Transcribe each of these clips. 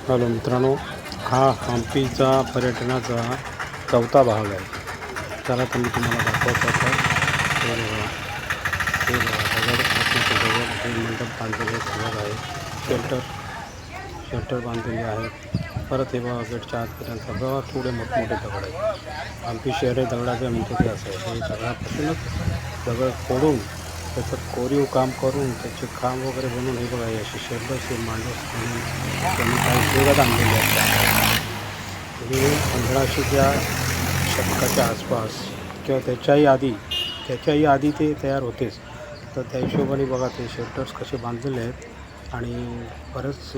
Hello मित्रांनो, हा हम्पीचा पर्यटनाचा चौथा भाग आहे. चला तर मी तुम्हाला दाखवतो आता. हे बघा, हे मंडप बांधलेले सगळं आहे. शेल्टर बांधलेले आहेत. परत हे बघा, गेटच्या आतपर्यंत सगळं थोडे मोठमोठे दगड आहेत. हम्पी शहर हे दगडाचे म्हणतो ते असं आहे. हे दगडापासूनच दगड फोडून त्याचं कोरीव काम करून त्याचे खांब वगैरे बनवून हे बघा, असे शेल्टरचे मांडव म्हणून त्यांनी काही उपयोगात आणलेले आहेत. हे 1500च्या शतकाच्या आसपास किंवा त्याच्याही आधी ते तयार होतेच. तर त्या हिशोबाने बघा, ते शेल्टर्स कसे बांधलेले आहेत आणि बरेच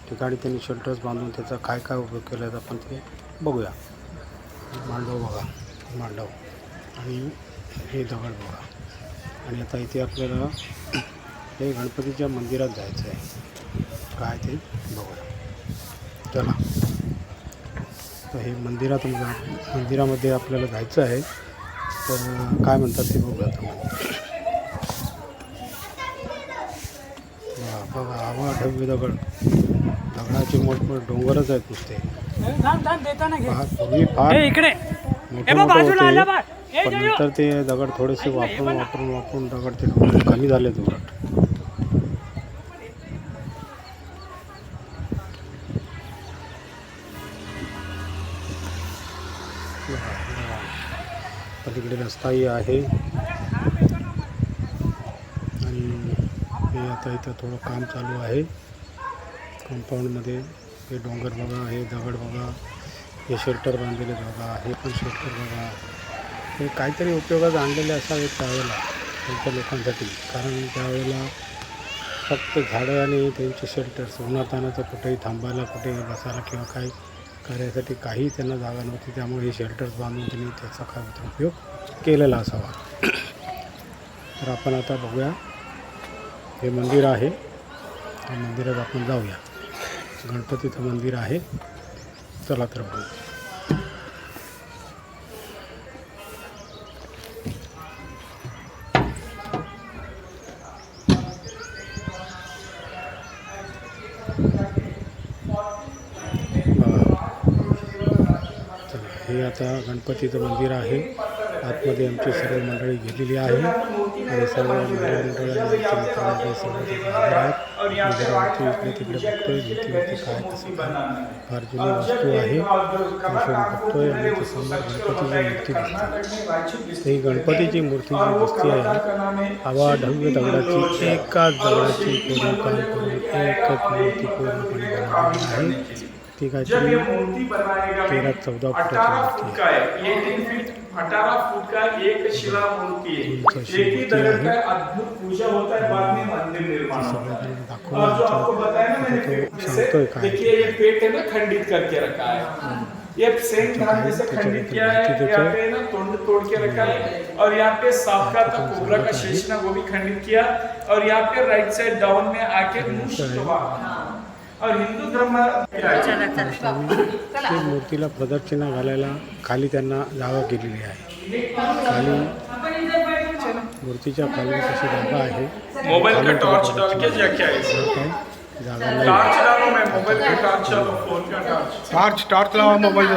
ठिकाणी त्यांनी शेल्टर्स बांधून त्याचा काय काय उपयोग केला आहे आपण ते बघूया. मांडव आणि हे दगड बघा. आणि आता इथे आपल्याला हे गणपतीच्या मंदिरात जायचं आहे. काय ते बघूया, चला. तर हे मंदिरामध्ये आपल्याला जायचं आहे. तर काय म्हणतात ते बघूया तुम्हाला. बघा, हवा ढव्य दगडाचे मोठमोठे डोंगरच आहेत नुसते. पूर्वी फार मोठे होते, पण नंतर ते दगड थोडेसे वापरून दगड ते डोंगर कमी झाले उलट. पलीकडे रस्ताही आहे आणि हे आता इथं थोडं काम चालू आहे कंपाऊंडमध्ये. हे डोंगर बघा, हे दगड बघा, हे शेल्टर बांधलेले बघा, हे पण शेल्टर बघा. हे काहीतरी उपयोगात आणलेले असावेत त्यावेळेला त्यांच्या लोकांसाठी. कारण त्यावेळेला फक्त झाडं आणि त्यांचे शेल्टर्स, उन्हातानाचं कुठेही थांबायला, कुठेही बसायला किंवा काही कार्यासाठी काही त्यांना जागा नव्हती. त्यामुळे हे शेल्टर्स बांधून त्यांनी त्याचा काय उपयोग केलेला असावा. तर आपण आता बघूया, हे मंदिर आहे. या मंदिरात आपण जाऊया. गणपतीचं मंदिर आहे. चला तर बघू. हे आता गणपतीचं मंदिर आहे. आतमध्ये आमची सर्व मंडळी गेलेली आहे आणि सर्व मंडळी आमच्या मित्रांमध्ये सर्व तिथे हजर आहेत. मंदिरावरती इकडे तिकडे बघतोय, भिंतीवरती काय कसं काय फार जुनी वस्तू आहे बघतोय. आणि त्यासमोर गणपतीची मूर्ती दिसते. ही गणपतीची मूर्ती जी दिसते आहे, हवा ढव्य दगडाची, एकाच दगडाची कोरीव काम करून एकच मूर्ती पूर्णपणे बनवलेली आहे. ती काहीतरी 13-14 फुटाची मूर्ती आहे. 18 फुट का एक शिला मूर्ति है। एक ही दगड़ का अद्भुत पूजा होता है, बाद में मंदिर निर्माण होता है। और जो आपको बताया ना मैंने, देखिए ये पेट है ना खंडित करके रखा है। ये सेम धान जैसे खंडित किया है, यहाँ पे ना तोड़ के रखा है। और यहाँ पे सांप का था, कोबरा का शेष ना वो भी खंडित किया। और यहाँ पे राइट साइड डाउन में आके मुष्ट और हिंदू धर्म मूर्तीला प्रदक्षिणा घालायला खाली त्यांना जागा केलेली आहे. खाली मूर्तीच्या खाली तशी जागा आहे. मोबाईल का टॉर्च डाल के क्या है जागा नाही. टॉर्च डालो, मैं मोबाइल का टॉर्च डालो, फोन का टॉर्च लावा मोबाईल.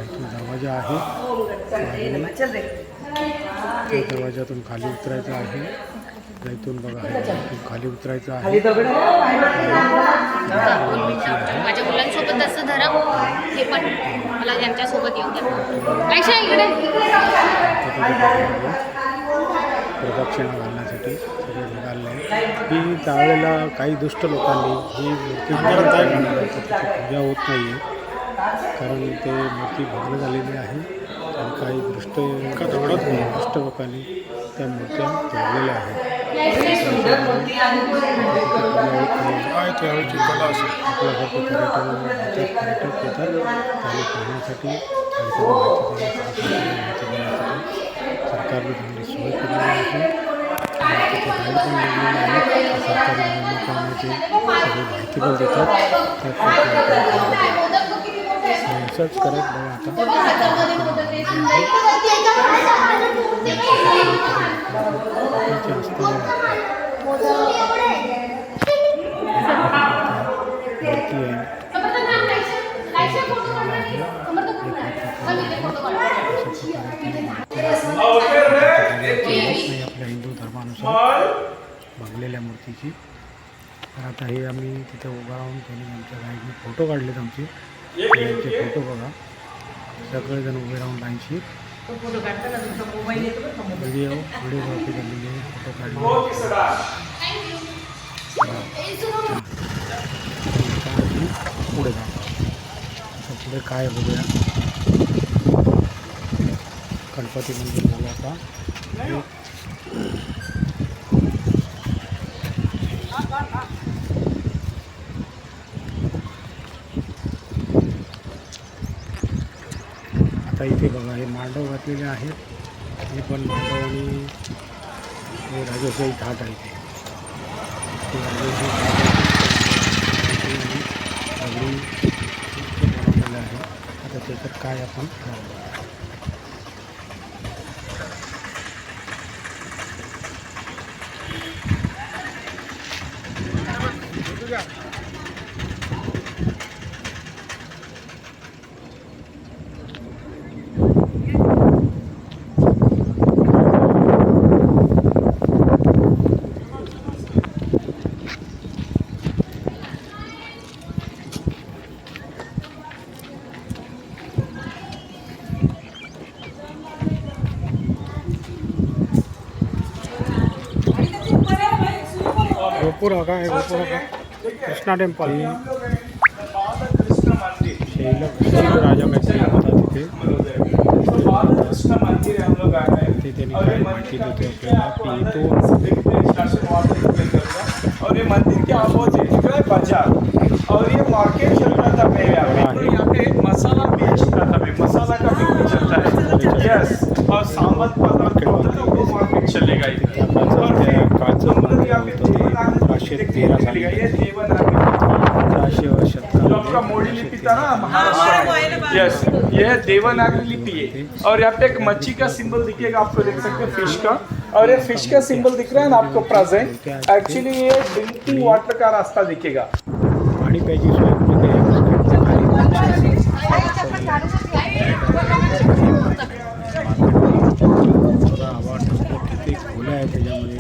इथून दरवाजा आहे. दरवाजातून खाली उतरायचं आहे. इथून बघा, इथून खाली उतरायचं आहे. माझ्या मुलांसोबत असं धरा, हे पण मला यांच्यासोबत येऊ द्या. ऐशा इकडे. प्रदक्षिणा घालण्यासाठी सगळे निघाले. ही त्यावेळेला काही दुष्ट लोकांनी ही मूर्ती पूजा होत नाही आहे, कारण ते मूर्ती भग्न झालेली आहे आणि काही दुष्ट लोकांनी त्या मूर्त्या तोडलेल्या आहेत. आपल्यासारखे पर्यटक येतात आणि पाहण्यासाठी आणि माहिती देण्यासाठी सरकारने चांगली सोय केलेली आहे. तिथे गाईड पण लागलेले आहेत. सरकारी निवडणुकांमध्ये सगळी माहिती पण देतात. असंच करत बघा आता नाही आपल्या हिंदू धर्मानुसार बांधलेल्या मूर्तीची. तर आता हे आम्ही तिथे उभा राहून त्यांनी आमच्या गाईडने फोटो काढलेत आमचे. त्यांचे फोटो बघा, सगळेजण उभे राहून लाईनशी व्हिडिओग्राफी केलेली आहे, फोटो काढले. पुढे जा, पुढे काय बघूया. गणपती मंदिर झालं आता. आता इथे बघा हे मांडव घातलेले आहेत. हे पण मांडव आणि हे राजेशाही घाट आहे. ते राजेशाही घाट दगडी बनवलेलं आहे. आता त्याच्यात काय आपण गोपुर का है, गोपुर का कृष्णा टेम्पल शैल राजा काहीतरी होता तिथे. कृष्ण मंदिर है हम लोग आए हैं. ते त्यांनी काय माहिती देते आपल्याला की तो और ये मंदिर के अपोजिट है बाजार और ये मार्केट चल रहा था मेरे यहाँ पे मसाला बेचता था. मसाला का बिजनेस चलता है. यस, और सामान पदार्थ होता है वो मार्केट चलेगा. और आपका मोड़ी लिपि था ना महाराष्ट्र. यस, ये देवनागरी लिपि है. और यहाँ पे एक मच्छी का सिंबल दिखेगा, आपको देख सकते हैं फिश का. और ये फिश का सिंबल दिख रहा है ना आपको प्रेजेंट. एक्चुअली ये ड्रिंकिंग वाटर का रास्ता दिखेगा. पाणी प्यायची सोय किती खोल्या आहे त्याच्यामध्ये.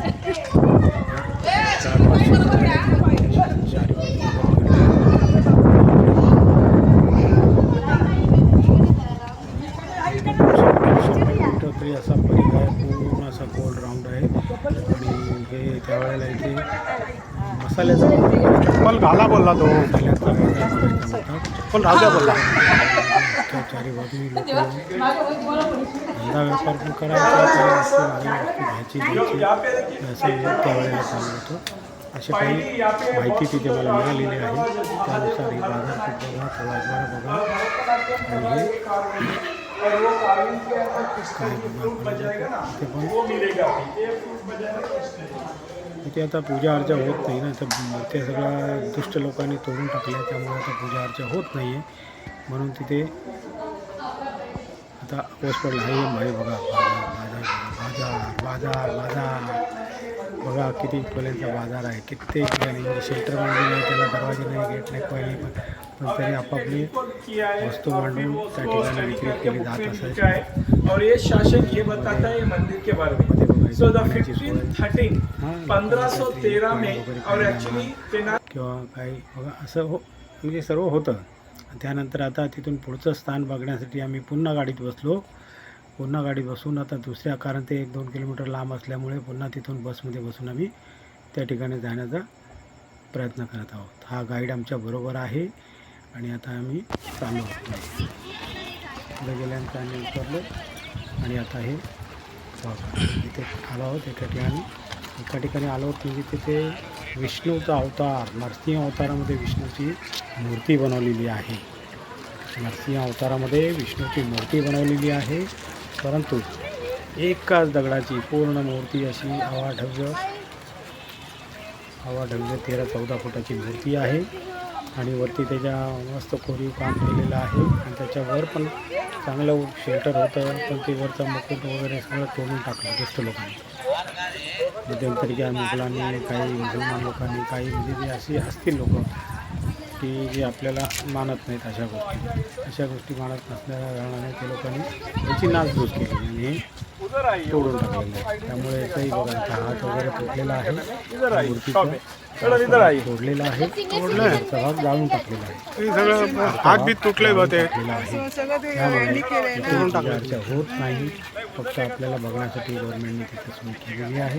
तरी असा परिघ आहे, पूर्ण असा गोल राऊंड आहे. आणि हे त्यावेळेला इथे मसाल्याचा चप्पल घाला बोलला तो. मसाल्याचा चप्पल राजा बोलला. चारी बाजूनी लोक धंदा व्यापार पण करायचा, घ्यायची असं त्यावेळेला चालू होतं. असे काही माहिती तिथे मला मिळालेली आहे. त्यानुसार ही बाजारपेठ बघा, प्रवासबारा बघा. आणि हे इथे आता पूजा अर्चा होत नाही ना. तर ते सगळ्या दुष्ट लोकांनी तोडून टाकल्या, त्यामुळे आता पूजा अर्चा होत नाही आहे. म्हणून तिथे आता पाऊस पडला आहे. भाई बघा, बाजार बाजार बाजार बघा किती खोल्यांचा बाजार आहे. कित्येक ठिकाणी शेल्टर बांधलेलं आहे, त्याला दरवाजे नाही, गेट नाही, काही पण तरी आपापली वस्तू मांडून त्या ठिकाणी विक्री केली जात असायची. और ये शासन ये बताता है मंदिर के बारे में. सो द 1513 में और एक्चुअली किंवा काही बघा असं हो, म्हणजे सर्व होतं. त्यानंतर आता तिथून पुढचं स्थान बघण्यासाठी आम्ही पुन्हा गाडीत बसलो. पुन्हा गाडी बसून आता दुसऱ्या, कारण ते 1-2 किलोमीटर लांब असल्यामुळे पुन्हा तिथून बसमध्ये बसून आम्ही त्या ठिकाणी जाण्याचा प्रयत्न करत आहोत. हा गाईड आमच्या बरोबर आहे आणि आता आम्ही चालू आहोत. पुढे गेल्यानंतर आम्ही उतरलो आणि आता हे बघा इथे आलो आहोत. एका ठिकाणी आलो आहोत म्हणजे तिथे विष्णूचा अवतार, नरसिंह अवतारामध्ये विष्णूची मूर्ती बनवलेली आहे. नरसिंह अवतारामध्ये विष्णूची मूर्ती बनवलेली आहे. परंतु एकाच दगडाची पूर्ण मूर्ती अशी आवाढव्य 13-14 फुटाची मूर्ती आहे. आणि वरती त्याच्या मस्त कोरीव काम केलेलं आहे. आणि त्याच्यावर पण चांगलं शेल्टर होतं, पण ते वरचा मुकुट वगैरे सगळं तोडून टाकलं दुष्ट लोकांनी. मध्यंतरी काही मुघलांनी, काही मुसलमान लोकांनी, काही म्हणजे जे अशी असतील लोक की जे आपल्याला मानत नाहीत अशा गोष्टी मानत नसल्याच्या कारणाने ते लोकांनी याची नासधूस केली आणि हे तोडून टाकलेलं आहे. त्यामुळे याचाही बघा आता हात वगैरे तुटलेला आहे मूर्तीचा तोडलेला आहे वरचा भाग जाळून टाकलेला आहे. हे सगळं हात बीत तुटले होते. चर्चा होत नाही, फक्त आपल्याला बघण्यासाठी गव्हर्नमेंटने तिथे सोय केलेली आहे.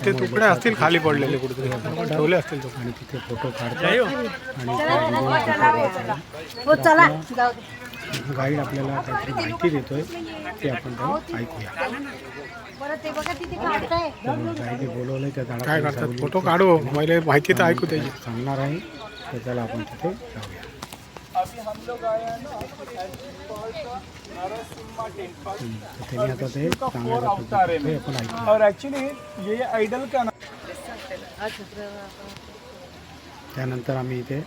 ते तुकडे असतील खाली पडलेले कुठेतरी ठेवले असतील तो. आणि तिथे फोटो काढतात आणि गाईड आपल्याला काहीतरी माहिती देतोय ते आपण जाऊन ऐकूया. गाईडने बोलवलंय त्या काय करतात झाडाखाली फोटो काढू मला माहिती तर ऐकू त्याची. सांगणार आहे तर त्याला आपण तिथे जाऊया. त्यांनी आता ते सांगायला आपण ऐकू. और एक्चुअली ये आइडल का त्यानंतर आम्ही इथे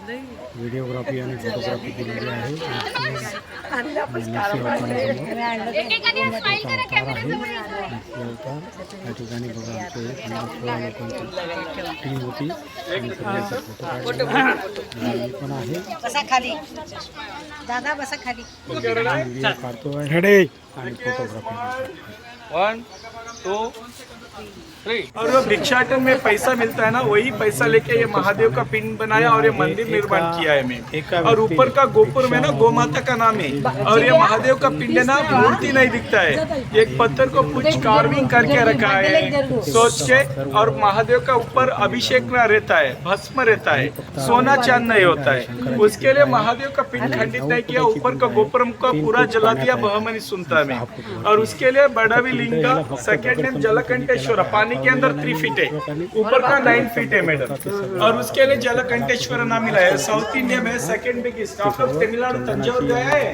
व्हिडिओग्राफी आणि फोटोग्राफी केलेली आहे. एकेकाने स्माइल करा कॅमेराजवळ. या ठिकाणी बघा आमचे 15-16 लोकांची टीम होती आणि सगळ्यांचा फोटो काढला. मी पण आहे बसा खाली दादा, बसा खाली. व्हिडिओ काढतोय आणि फोटोग्राफी. 1 2 3. और वो भिक्षाटन में पैसा मिलता है ना, वही पैसा लेके ये महादेव का पिंड बनाया और ये मंदिर निर्माण किया है मैं. और ऊपर का गोपुर में ना गौ माता का नाम है. और ये महादेव का पिंड है ना, मूर्ति नहीं दिखता है, एक पत्थर को कुछ कार्विंग करके रखा है सोच के. और महादेव का ऊपर अभिषेक ना रहता है, भस्म रहता है, सोना चांद नहीं होता है. उसके लिए महादेव का पिंड खंडित नहीं किया. ऊपर का गोपुरम का पूरा जला दिया, बहमनी सुनता में. और उसके लिए बड़ावी लिंगा, सेकेंड नेम जलकंठेश्वर, पानी के अंदर 3 फीट है, ऊपर का 9 फीट है मैडम. और उसके लिए जलकंठेश्वर नाम मिला है. साउथ इंडिया में सेकंड बिगेस्ट. आप लोग तमिलनाडु तंजावुर गए हैं,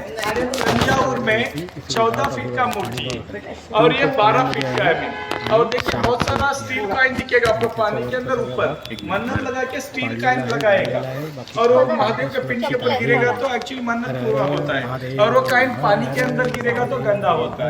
तंजावुर में 14 फीट का मूर्ति है और ये 12 फीट का है. और देखिए बहुत सारा स्टील काइन दिखेगा आपको पानी के अंदर. ऊपर मन्नत लगा के स्टील काइन लगाएगा और वो महादेव के पिंड के ऊपर गिरेगा तो एक्चुअली मन्नत पूरा होता है. और वो काइन पानी के अंदर गिरेगा तो गंदा होता है.